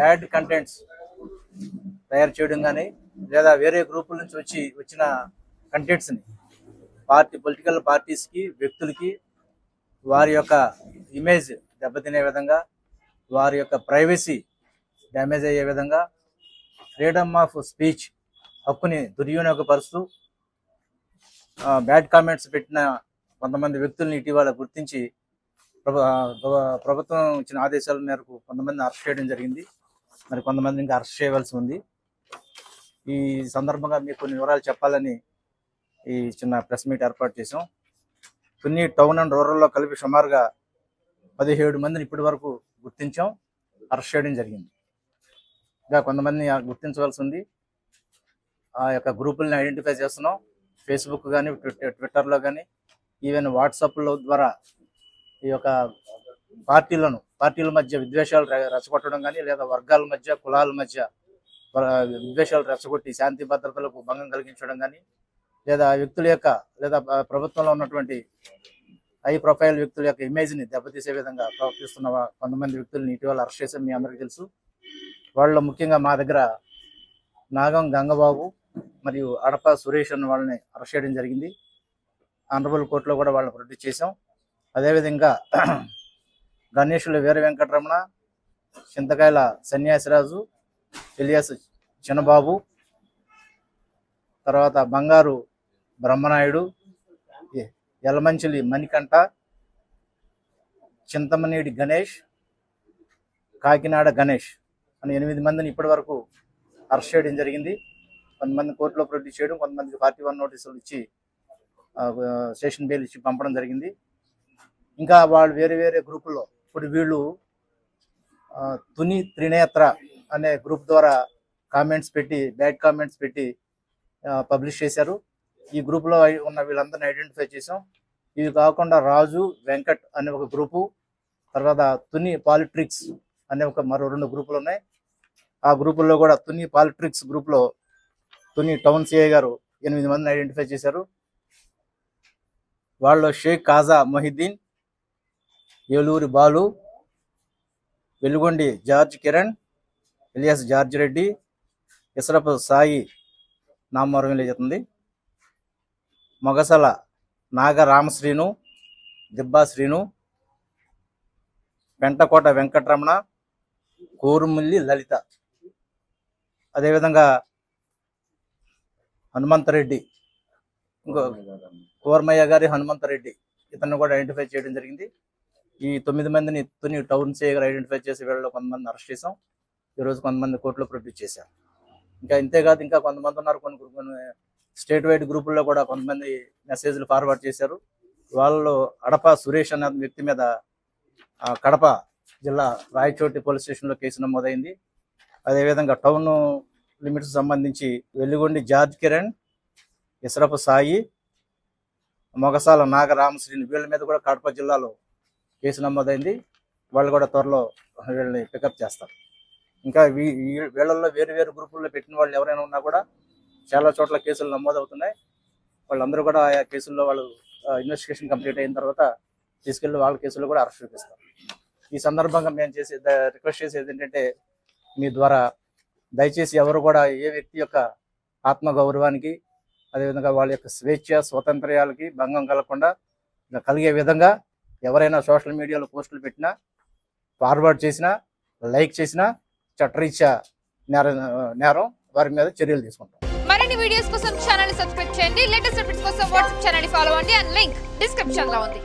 Bad contents తయారు చేయడం కానీ లేదా వేరే గ్రూపుల నుంచి వచ్చిన కంటెంట్స్ని పొలిటికల్ పార్టీస్కి వ్యక్తులకి వారి యొక్క ఇమేజ్ దెబ్బతినే విధంగా, వారి యొక్క ప్రైవసీ డ్యామేజ్ అయ్యే విధంగా, ఫ్రీడమ్ ఆఫ్ స్పీచ్ హక్కుని దుర్వినియోగపరుస్తూ బ్యాడ్ కామెంట్స్ పెట్టిన కొంతమంది వ్యక్తుల్ని ఇటీవల గుర్తించి ప్రభుత్వం ఇచ్చిన ఆదేశాల మేరకు కొంతమందిని అరెస్ట్ చేయడం జరిగింది. మరి కొంతమంది ఇంకా అరెస్ట్ చేయవలసి ఉంది. ఈ సందర్భంగా మీకు కొన్ని వివరాలు చెప్పాలని ఈ చిన్న ప్రెస్ మీట్ ఏర్పాటు చేసాం. కొన్ని టౌన్ అండ్ రూరల్లో కలిపి సుమారుగా 17 మందిని ఇప్పటి వరకు గుర్తించాం, అరెస్ట్ చేయడం జరిగింది. ఇంకా కొంతమందిని గుర్తించవలసి ఉంది. ఆ యొక్క గ్రూపుల్ని ఐడెంటిఫై చేస్తున్నాం. ఫేస్బుక్ కానీ, ట్విట్టర్లో కానీ, ఈవెన్ వాట్సాప్ల ద్వారా ఈ యొక్క పార్టీల మధ్య విద్వేషాలు రెచ్చగొట్టడం కానీ, లేదా వర్గాల మధ్య, కులాల మధ్య విద్వేషాలు రెచ్చగొట్టి శాంతి భద్రతలకు భంగం కలిగించడం కానీ, లేదా వ్యక్తుల యొక్క లేదా ప్రభుత్వంలో ఉన్నటువంటి హై ప్రొఫైల్ వ్యక్తుల యొక్క ఇమేజ్ని దెబ్బతీసే విధంగా ప్రవర్తిస్తున్న కొంతమంది వ్యక్తులను ఇటీవల అరెస్ట్ చేసాం. మీ అందరికీ తెలుసు. వాళ్ళు ముఖ్యంగా మా దగ్గర నాగం గంగబాబు మరియు అడప సురేష్ అన్న వాళ్ళని అరెస్ట్ చేయడం జరిగింది. ఆనరబుల్ కోర్టులో కూడా వాళ్ళని ప్రొడ్యూస్ చేసాం. అదేవిధంగా గణేషుల వీర వెంకటరమణ, చింతకాయల సన్యాసిరాజు, ఎలియాస్ చిన్నబాబు, తర్వాత బంగారు బ్రహ్మనాయుడు, యలమంచిలి మణికంఠ, చింతమనేడి గణేష్, కాకినాడ గణేష్ అని 8 మందిని ఇప్పటి వరకు అరెస్ట్ చేయడం జరిగింది. కొంతమంది కోర్టులో ప్రొడ్యూస్ చేయడం, కొంతమందికి 41 నోటీసులు ఇచ్చి స్టేషన్ బెయిల్ ఇచ్చి పంపడం జరిగింది. ఇంకా వాళ్ళు వేరే వేరే గ్రూపుల్లో ఇప్పుడు వీళ్ళు తుని త్రినేత్ర అనే గ్రూప్ ద్వారా బ్యాడ్ కామెంట్స్ పెట్టి పబ్లిష్ చేశారు. ఈ గ్రూప్లో ఉన్న వీళ్ళందరినీ ఐడెంటిఫై చేసాం. ఇవి కాకుండా రాజు వెంకట్ అనే ఒక గ్రూపు, తర్వాత తుని పాలిట్రిక్స్ అనే మరో 2 గ్రూపులు ఉన్నాయి. ఆ గ్రూపుల్లో కూడా తుని పాలిట్రిక్స్ గ్రూప్లో తుని టౌన్ సిఐ గారు 8 మందిని ఐడెంటిఫై చేశారు. వాళ్ళు Shaik Khaja Mohiddin, Eluri Balu, Velugondi George Kiran, alias George Reddy, Isarapu Sai Namavaram వెళ్తుంది, మొగసల నాగ రామశ్రీను, దిబ్బా శ్రీను, పెంటకోట వెంకటరమణ, కోరుముల్లి లలిత, అదేవిధంగా హనుమంతరెడ్డి, ఇంకో కోర్మయ్య గారి హనుమంతరెడ్డి, ఇతన్ని కూడా ఐడెంటిఫై చేయడం జరిగింది. ఈ 9 మందిని తుని టౌన్ సిఐ గారు ఐడెంటిఫై చేసి వీళ్ళలో కొంతమంది అరెస్ట్ చేసాం. ఈరోజు కొంతమంది కోర్టులో ప్రొడ్యూస్ చేశాం. ఇంకా ఇంతేకాదు, ఇంకా కొంతమంది ఉన్నారు. కొన్ని స్టేట్ వైడ్ గ్రూపుల్లో కూడా కొంతమంది మెసేజ్లు ఫార్వర్డ్ చేశారు. వాళ్ళలో అడప సురేష్ అనే వ్యక్తి మీద కడప జిల్లా రాయచోటి పోలీస్ స్టేషన్లో కేసు నమోదైంది. అదేవిధంగా టౌన్ లిమిట్స్ సంబంధించి వెల్లుగొండి జార్జ్ కిరణ్, ఇసరపు సాయి, మొగసాల నాగ రామశ్రీని వీళ్ళ మీద కూడా కడప జిల్లాలో కేసు నమోదైంది. వాళ్ళు కూడా త్వరలో వీళ్ళని పికప్ చేస్తారు. ఇంకా వీళ్ళల్లో వేరు వేరు గ్రూపుల్లో పెట్టిన వాళ్ళు ఎవరైనా ఉన్నా కూడా చాలా చోట్ల కేసులు నమోదవుతున్నాయి. వాళ్ళందరూ కూడా ఆయా కేసుల్లో వాళ్ళు ఇన్వెస్టిగేషన్ కంప్లీట్ అయిన తర్వాత తీసుకెళ్లి వాళ్ళ కేసుల్లో కూడా అరెస్ట్ చూపిస్తారు. ఈ సందర్భంగా మేము రిక్వెస్ట్ చేసేది ఏంటంటే, మీ ద్వారా దయచేసి ఎవరు కూడా ఏ వ్యక్తి యొక్క ఆత్మగౌరవానికి, అదేవిధంగా వాళ్ళ యొక్క స్వేచ్ఛ స్వాతంత్ర్యాలకి భంగం కలగకుండా కలిగే విధంగా ఎవరైనా సోషల్ మీడియాలో పోస్టులు పెట్టినా, ఫార్వర్డ్ చేసినా, లైక్ చేసినా చట్టరీత్యా నేరం, వారి మీద చర్యలు తీసుకుంటాం. మరిన్ని వీడియోస్ కోసం ఛానల్ సబ్స్క్రైబ్ చేయండి. లేటెస్ట్ అప్డేట్స్ కోసం వాట్సాప్ ఛానల్ ఫాలో అవ్వండి. అండ్ లింక్ డిస్క్రిప్షన్ లో ఉంది.